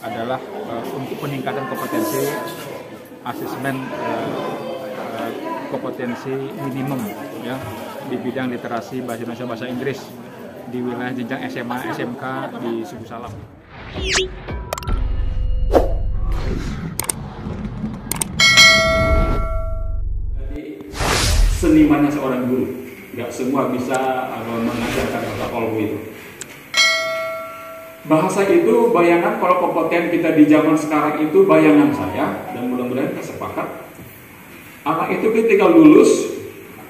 adalah untuk peningkatan kompetensi asesmen kompetensi minimum ya di bidang literasi bahasa Indonesia bahasa Inggris di wilayah jenjang SMA SMK di Suku Salam. Senimannya seorang guru, nggak semua bisa mengajarkan kata kolbu itu. Bahasa itu bayangan, kalau kompeten kita di zaman sekarang itu bayangan saya, dan mudah-mudahan kita sepakat, anak itu ketika lulus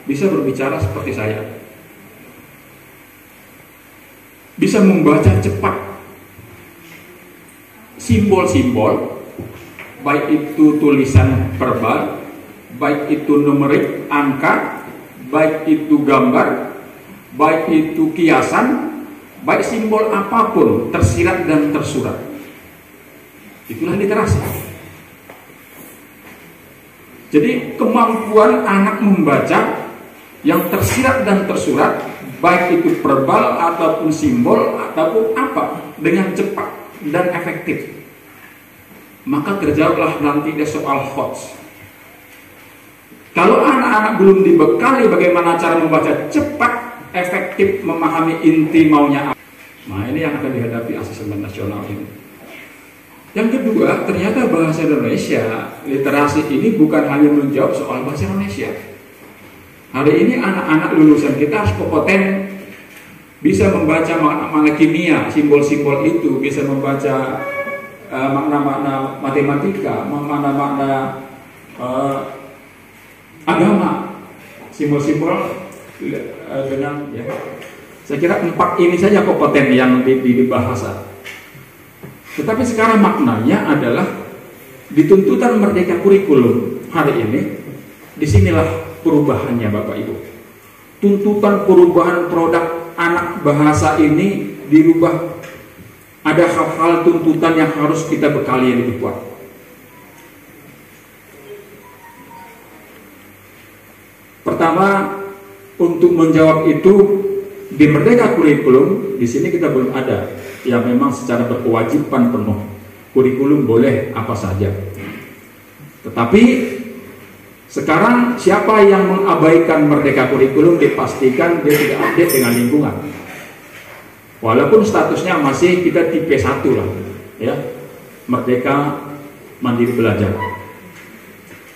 bisa berbicara seperti saya, bisa membaca cepat simbol-simbol, baik itu tulisan verbal, baik itu numerik, angka, baik itu gambar, baik itu kiasan, baik simbol apapun, tersirat dan tersurat. Itulah literasi. Jadi kemampuan anak membaca yang tersirat dan tersurat, baik itu verbal ataupun simbol ataupun apa, dengan cepat dan efektif. Maka terjawablah nanti dia soal hots. Kalau anak-anak belum dibekali bagaimana cara membaca cepat, efektif, memahami inti maunya apa, nah ini yang akan dihadapi asesmen nasional ini. Yang kedua, ternyata bahasa Indonesia, literasi ini bukan hanya menjawab soal bahasa Indonesia. Hari ini anak-anak lulusan kita harus kompeten, bisa membaca makna-makna kimia, simbol-simbol itu, bisa membaca makna-makna matematika, makna-makna agama, simbol-simbol dengan ya. Saya kira 4 ini saja kompeten yang di bahasa. Tetapi sekarang maknanya adalah di tuntutan merdeka kurikulum hari ini, disinilah perubahannya Bapak Ibu. Tuntutan perubahan produk anak bahasa ini dirubah. Ada hal-hal tuntutan yang harus kita bekali yang lebih kuat. Pertama, untuk menjawab itu di Merdeka Kurikulum di sini kita belum ada yang memang secara berkewajiban penuh. Kurikulum boleh apa saja. Tetapi sekarang siapa yang mengabaikan Merdeka Kurikulum dipastikan dia tidak update dengan lingkungan. Walaupun statusnya masih kita tipe 1 lah, ya, Merdeka Mandiri Belajar.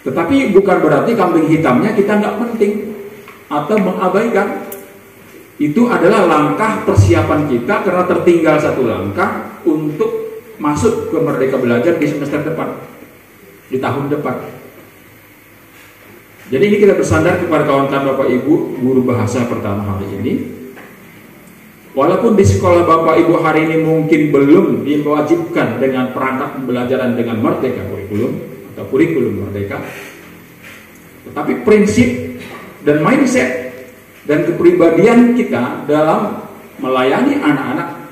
Tetapi bukan berarti kambing hitamnya kita nggak penting atau mengabaikan. Itu adalah langkah persiapan kita karena tertinggal 1 langkah untuk masuk ke Merdeka Belajar di semester depan, di tahun depan. Jadi ini kita bersandar kepada kawan-kawan Bapak Ibu guru bahasa pertama hari ini. Walaupun di sekolah Bapak Ibu hari ini mungkin belum diwajibkan dengan perangkat pembelajaran dengan Merdeka Kurikulum atau kurikulum merdeka, tetapi prinsip dan mindset dan kepribadian kita dalam melayani anak-anak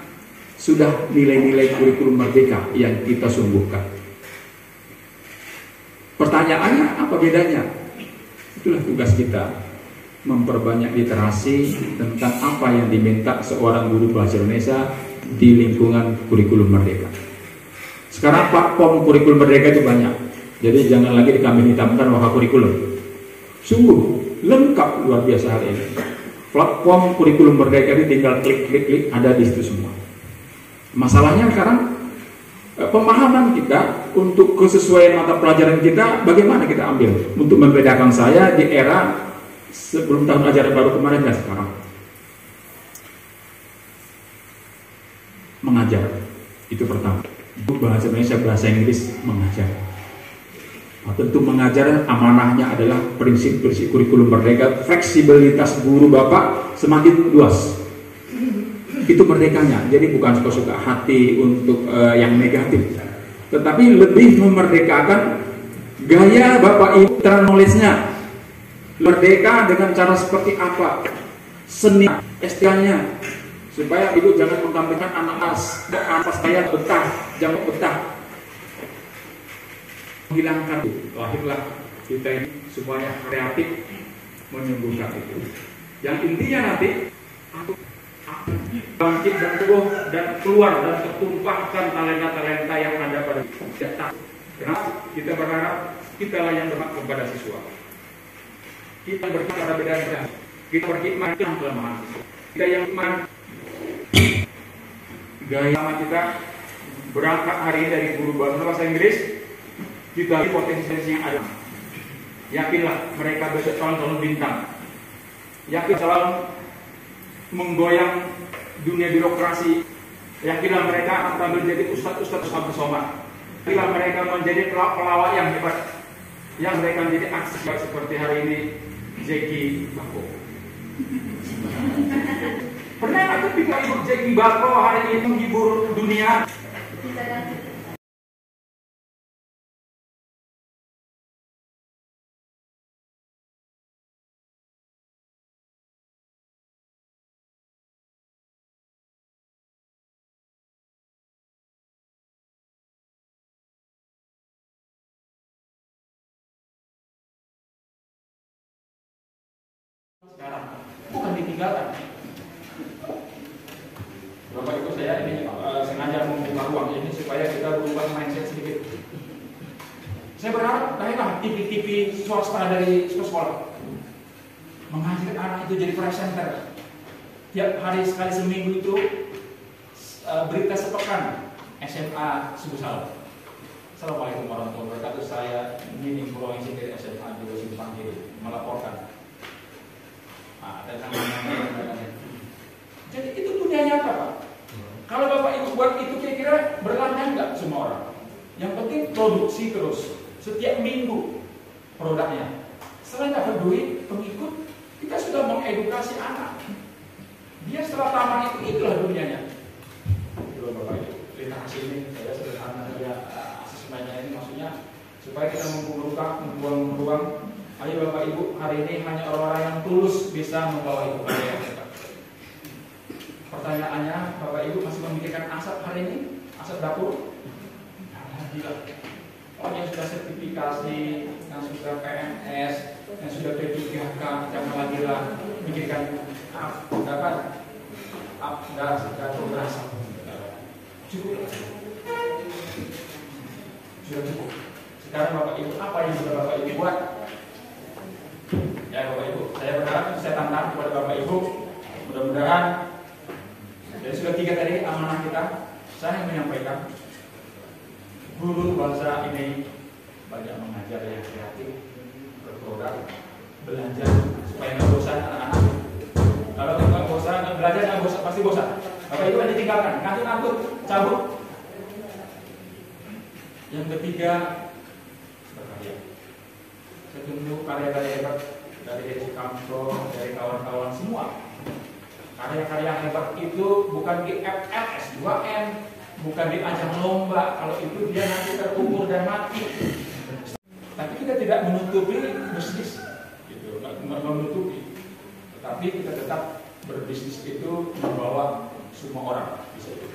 sudah nilai-nilai kurikulum merdeka yang kita sungguhkan. Pertanyaannya apa bedanya? Itulah tugas kita, memperbanyak literasi tentang apa yang diminta seorang guru bahasa Indonesia di lingkungan kurikulum merdeka. Sekarang platform kurikulum merdeka itu banyak. Jadi jangan lagi dikambing hitamkan wahai kurikulum. Sungguh lengkap luar biasa hari ini. Platform kurikulum merdeka ini tinggal klik ada di situ semua. Masalahnya sekarang pemahaman kita untuk kesesuaian mata pelajaran kita bagaimana kita ambil untuk membedakan saya di era sebelum tahun ajaran baru kemarin dan sekarang. Mengajar itu pertama. Bahasa Indonesia, bahasa Inggris, mengajar. Nah, tentu mengajar amanahnya adalah prinsip-prinsip kurikulum merdeka, fleksibilitas guru Bapak semakin luas. Itu merdekanya. Jadi bukan suka-suka hati untuk yang negatif, tetapi lebih memerdekakan gaya Bapak Ibu knowledge-nya. Merdeka dengan cara seperti apa? Seni SDK-nya. Supaya ibu jangan mengkambingkan anak apa saya betah, jangan betah. Menghilangkan itu, lahirlah kita ini semuanya kreatif menyembuhkan itu. Yang intinya nanti bangkit dan tumbuh dan keluar dan tertumpahkan talenta-talenta yang ada Kenapa? Kita berharap kitalah yang berhak kepada siswa. Kita berhak pada beda-beda. Kita berkhidmat dengan kelemahan siswa. Kita yang gaya sama kita berangkat hari ini dari guru bahasa Inggris, kita lihat potensi yang ada. Yakinlah mereka besok calon bintang. Yakin selalu menggoyang dunia birokrasi. Yakinlah mereka akan menjadi ustadz-ustadz bersama. Yakinlah mereka menjadi pelawak yang hebat. Yang mereka menjadi akses seperti hari ini Zeki Bako. Pernah nggak tuh pikir ibu Zeki Bako hari ini menghibur dunia? Sekarang bukan ditinggalkan. Bapak Ibu, saya ini sengaja membuka ruang ini supaya kita berubah mindset sedikit. Saya berharap baiklah TV-TV swasta dari sekolah menghasilkan anak itu jadi presenter. Tiap hari sekali seminggu itu berita sepekan SMA Subusal. Assalamualaikum warahmatullahi wabarakatuh. Saya ini Provinsi dari SMA di Simpang Kiri melaporkan. Jadi itu dunia nyata, Pak. Kalau Bapak Ibu buat itu kira-kira berlangganan nggak semua orang? Yang penting produksi terus, setiap minggu produknya. Selain dapat duit, pengikut, kita sudah mengedukasi anak. Dia setelah taman itulah dunianya. Itu Bapak Ibu. Terima kasih ini saya sederhana saja asesmennya ini maksudnya supaya kita membuang ruang. Ayo Bapak Ibu, hari ini hanya orang-orang yang tulus bisa membawa itu ke kita. Pertanyaannya, Bapak Ibu masih memikirkan asap hari ini? Asap dapur? Alhamdulillah. Orang yang sudah sertifikasi, yang sudah PNS, yang sudah P3K, jangan lagi lah memikirkan dapat gas, berasap. Cukup. Sudah cukup. Sekarang Bapak Ibu, apa yang sudah Bapak Ibu buat? Ya Bapak Ibu, saya berharap saya tantang kepada Bapak Ibu, mudah-mudahan jadi sudah 3 tadi amanah kita. Saya menyampaikan guru bahasa ini banyak mengajar yang kreatif, berproduk, belajar supaya nggak bosan anak-anak. Kalau nggak bosan, belajar nggak bosan, pasti bosan. Bapak Ibu kan ditinggalkan, ngantuk-ngantuk, cabut. Yang ketiga, berkarya. Saya tunggu karya-karya hebat dari Sukamto, dari kawan-kawan semua. Karya-karya hebat itu bukan di FLS 2M, bukan di ajang lomba. Kalau itu dia nanti terkubur dan mati. Tapi kita tidak menutupi bisnis, gitu, menutupi. Tetapi kita tetap berbisnis itu membawa semua orang bisa itu.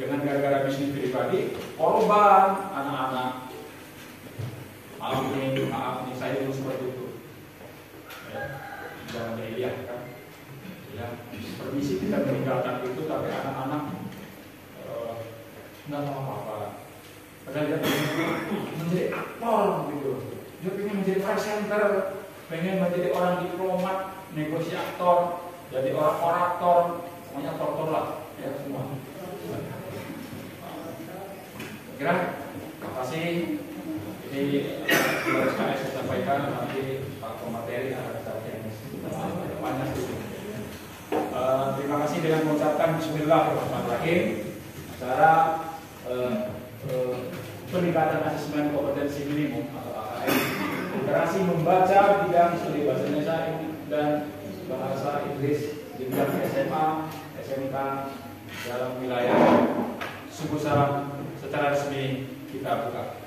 Jangan gara-gara bisnis pribadi korban anak-anak. Maaf nih saya itu seperti itu. Jangan dilihat kan. Ya, permisi kita meninggalkan itu, tapi anak-anak nggak tahu apa-apa. Padahal dia menjadi aktor gitu. Dia pengen menjadi presenter, pengen menjadi orang diplomat, negosiator, jadi orang orator, semuanya aktor lah, ya semua. Kira, terima kasih. Ini harus saya sampaikan nanti Pak Komateri akan saya banyak. Terima kasih dengan mengucapkan Bismillahirrahmanirrahim. Acara peningkatan asesmen kompetensi minimum atau AKM, literasi membaca bidang studi bahasa Indonesia dan bahasa Inggris di bidang SMA, SMK dalam wilayah Subusal secara resmi kita buka.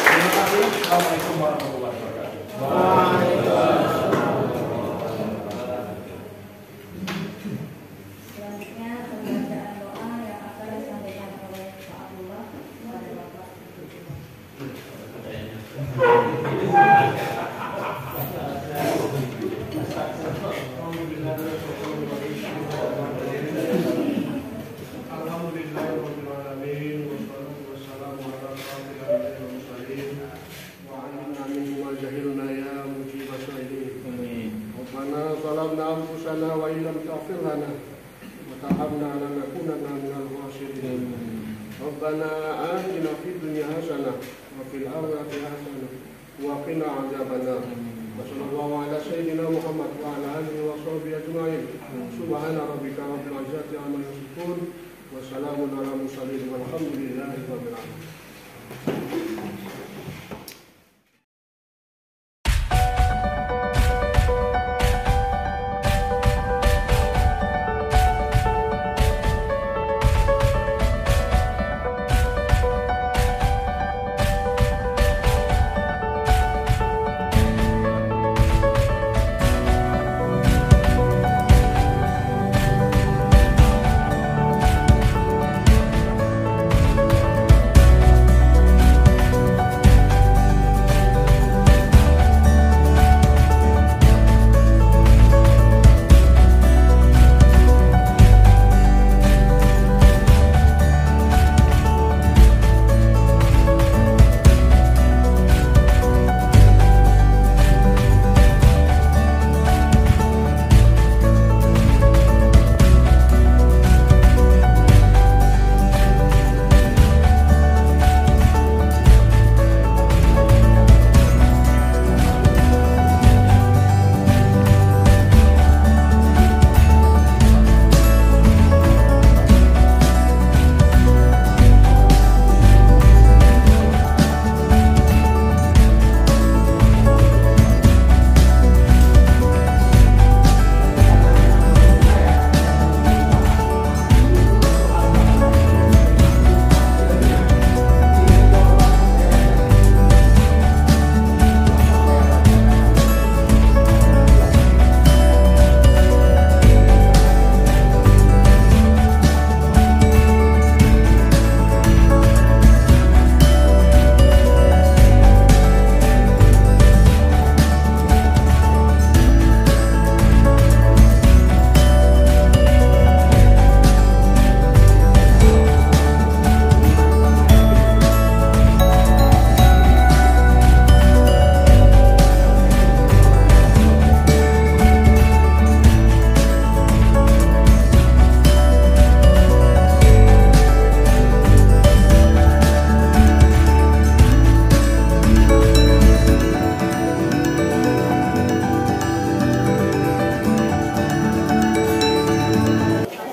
Terima kasih. Assalamualaikum warahmatullahi wabarakatuh. Selanjutnya pembacaan doa yang akan disampaikan oleh Pak Abdullah kepada Bapak. Alhamdulillah. وهبنا لنكونن من الخاسرين ربنا آتنا في الدنيا حسنة وفي الآخرة حسنة وقنا عذاب النار وصلى الله على سيدنا محمد وعلى آله وصحبه أجمعين سبحان ربك رب العزة عما يصفون وسلام على المرسلين والحمد لله رب العالمين.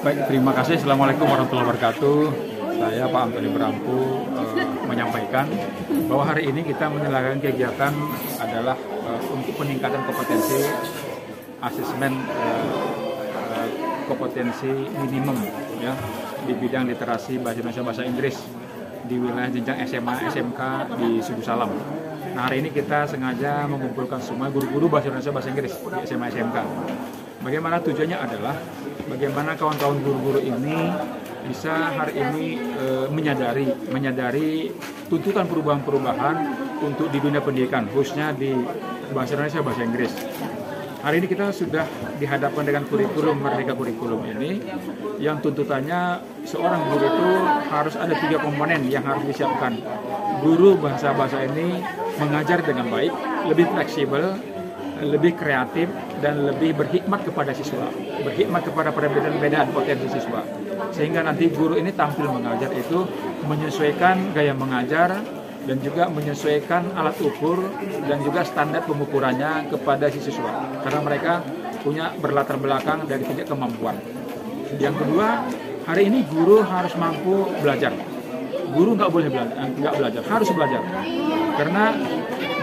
Baik, terima kasih. Assalamualaikum warahmatullahi wabarakatuh. Saya Pak Antoni Berampu menyampaikan bahwa hari ini kita menyelenggarakan kegiatan adalah untuk peningkatan kompetensi asesmen kompetensi minimum ya di bidang literasi bahasa Indonesia bahasa Inggris di wilayah jenjang SMA SMK di Suku Salam. Nah, hari ini kita sengaja mengumpulkan semua guru-guru bahasa Indonesia bahasa Inggris di SMA SMK. Bagaimana tujuannya adalah bagaimana kawan-kawan guru-guru ini bisa hari ini menyadari tuntutan perubahan-perubahan untuk di dunia pendidikan, khususnya di bahasa Indonesia bahasa Inggris. Hari ini kita sudah dihadapkan dengan kurikulum Merdeka Kurikulum ini, yang tuntutannya seorang guru itu harus ada 3 komponen yang harus disiapkan. Guru bahasa-bahasa ini mengajar dengan baik, lebih fleksibel, lebih kreatif, dan lebih berhikmat kepada siswa, berhikmat kepada perbedaan-perbedaan potensi siswa, sehingga nanti guru ini tampil mengajar itu menyesuaikan gaya mengajar dan juga menyesuaikan alat ukur dan juga standar pengukurannya kepada si siswa, karena mereka punya berlatar belakang dari tingkat kemampuan. Yang kedua, hari ini guru harus mampu belajar. Guru nggak boleh belajar, harus belajar, karena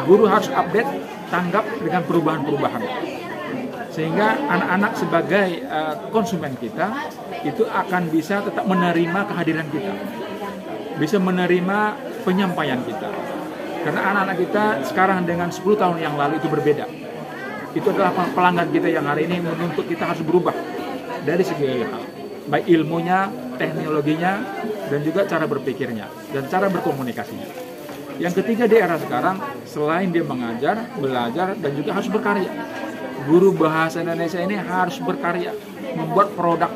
guru harus update, tanggap dengan perubahan-perubahan, sehingga anak-anak sebagai konsumen kita itu akan bisa tetap menerima kehadiran kita, bisa menerima penyampaian kita, karena anak-anak kita sekarang dengan 10 tahun yang lalu itu berbeda. Itu adalah pelanggan kita yang hari ini menuntut kita harus berubah dari segi hal, baik ilmunya, teknologinya, dan juga cara berpikirnya dan cara berkomunikasinya. Yang ketiga, di era sekarang, selain dia mengajar, belajar, dan juga harus berkarya. Guru bahasa Indonesia ini harus berkarya, membuat produk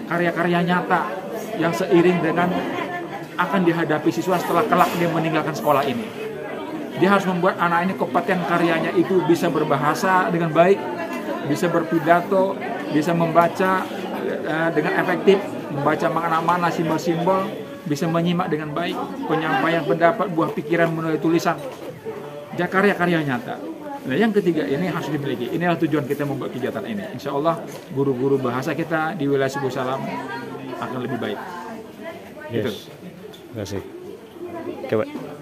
karya-karya nyata yang seiring dengan akan dihadapi siswa setelah kelak dia meninggalkan sekolah ini. Dia harus membuat anak ini kompeten, karyanya itu bisa berbahasa dengan baik, bisa berpidato, bisa membaca dengan efektif, membaca makna-makna simbol-simbol, bisa menyimak dengan baik penyampaian pendapat, buah pikiran menulis tulisan, dan karya-karya nyata. Nah, yang ketiga ini harus dimiliki. Inilah tujuan kita membuat kegiatan ini. Insya Allah guru-guru bahasa kita di wilayah Suku Salam akan lebih baik. Yes. Terima kasih. Oke, Pak.